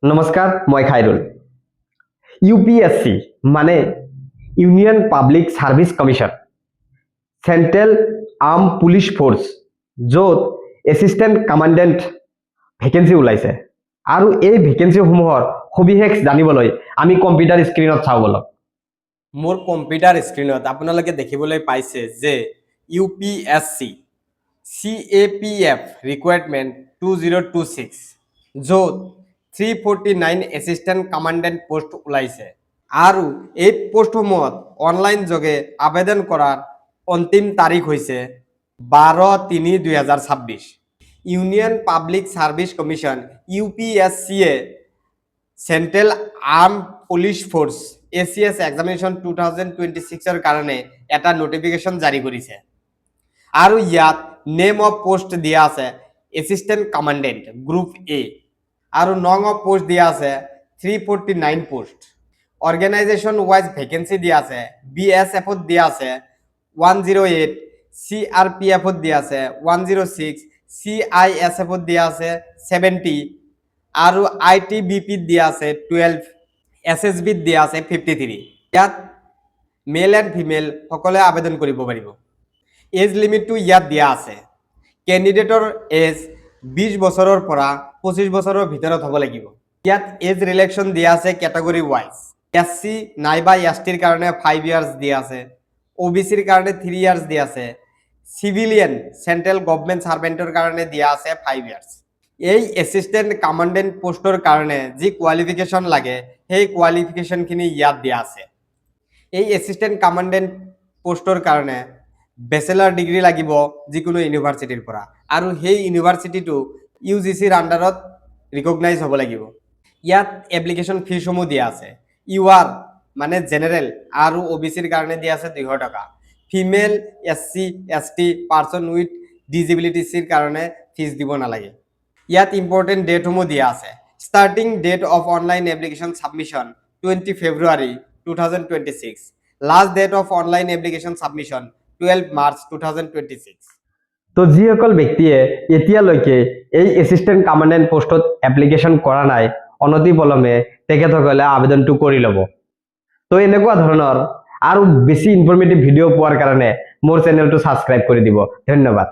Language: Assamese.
নমস্কাৰ, মই খাইৰুল। ইউপিএসসি মানে union public service commission, central arm police force, য'ত এসিস্টেন্ট কমান্ডেন্ট ভেকেন্সি ওলাইছে আৰু এই ভেকেন্সিসমূহৰ সবিশেষ জানিবলৈ আমি কম্পিউটাৰ স্ক্ৰীনত চাওঁ বলক। মোৰ কম্পিউটাৰ স্ক্ৰীনত আপোনালোকে দেখিবলৈ পাইছে যে ইউপিএসসি CAPF ৰিকুৱাৰমেণ্ট 2026 য'ত 349 এছিষ্টেণ্ট কমাণ্ডেণ্ট পোষ্ট ওলাইছে আৰু এই পোষ্টসমূহত অনলাইন যোগে আবেদন কৰাৰ অন্তিম তাৰিখ হৈছে 12/3/2026। ইউনিয়ন পাব্লিক সাৰ্ভিস কমিশন ইউপিএসসিয়ে central arm police force ACS examination 2026 কাৰণে এটা নোটিফিকেশন জাৰি কৰিছে আৰু ইয়াত নেম অফ পোষ্ট দিয়া আছে এসিস্টেন্ট কমান্ডেন্ট গ্ৰুপ A আৰু নং অফ পোষ্ট দিয়া আছে 349 পোষ্ট। অর্গানাইজেশন ওয়াইজ ভ্যাকেন্সি দিয়া আছে BSF ত দিয়া আছে 108, CRPF ত দিয়া আছে 106, CISF ত দিয়া আছে 70 আৰু ITBP ত দিয়া আছে 12, SSB ত দিয়া আছে 53। ইয়াত মেল এণ্ড ফিমেল সকলে আবেদন কৰিব পাৰিব। এজ লিমিটটো ইয়াত দিয়া আছে। ক্যান্ডিডেটৰ এজ 20 বছৰৰ পৰা 25 বছৰৰ ভিতৰত হ'ব লাগিব। ইয়াত এজ ৰিলেকশ্যন দিয়া আছে ক্যাটাগৰি ওয়াইজ। SC নাইবা STৰ কাৰণে 5 ইয়াৰ্স দিয়া আছে, OBCৰ কাৰণে 3 ইয়াৰ্স দিয়া আছে, সিভিলিয়ান সেন্ট্ৰাল গভৰ্নমেন্ট সাৰ্ভেন্টৰ কাৰণে দিয়া আছে 5 ইয়াৰ্স। এই এসিস্টেন্ট কমান্ডেন্ট পোষ্টৰ কাৰণে যি কোৱালিফিকেশন লাগে সেই কোৱালিফিকেশনখিনি ইয়াত দিয়া আছে। এই এসিস্টেন্ট কমান্ডেন্ট পোষ্টৰ কাৰণে বেচেলাৰ ডিগ্ৰী লাগিব যিকোনো ইউনিভাৰ্সিটিৰ পৰা আৰু সেই ইউনিভাৰ্সিটিটো UGCৰ আন্ডাৰত ৰিকগনাইজ হ'ব লাগিব। ইয়াত এপ্লিকেশন ফিসমূহ দিয়া আছে। UR মানে জেনারেল আৰু OBCৰ কাৰণে দিয়া আছে 200 টকা। Female SC ST person with ডিসেবিলিটিসৰ কাৰণে ফিজ দিব নালাগে। ইয়াত ইম্পৰ্টেন্ট ডেটসমূহ দিয়া আছে। Starting date of online application submission 20 February 2026। Last date of online application submission 12 March 2026। তো যিসকল ব্যক্তিয়ে এতিয়ালৈকে এই এসিস্টেন্ট কমান্ডেন্ট পোষ্টত এপ্লিকেশন কৰা নাই, অনতি পলমে তেখেতসকলে আবেদনটো কৰি ল'ব। তো এনেকুৱা ধৰণৰ আৰু বেছি ইনফৰমেটিভ ভিডিঅ' পোৱাৰ কাৰণে মোৰ চেনেলটো সাবস্ক্ৰাইব কৰি দিব। ধন্যবাদ।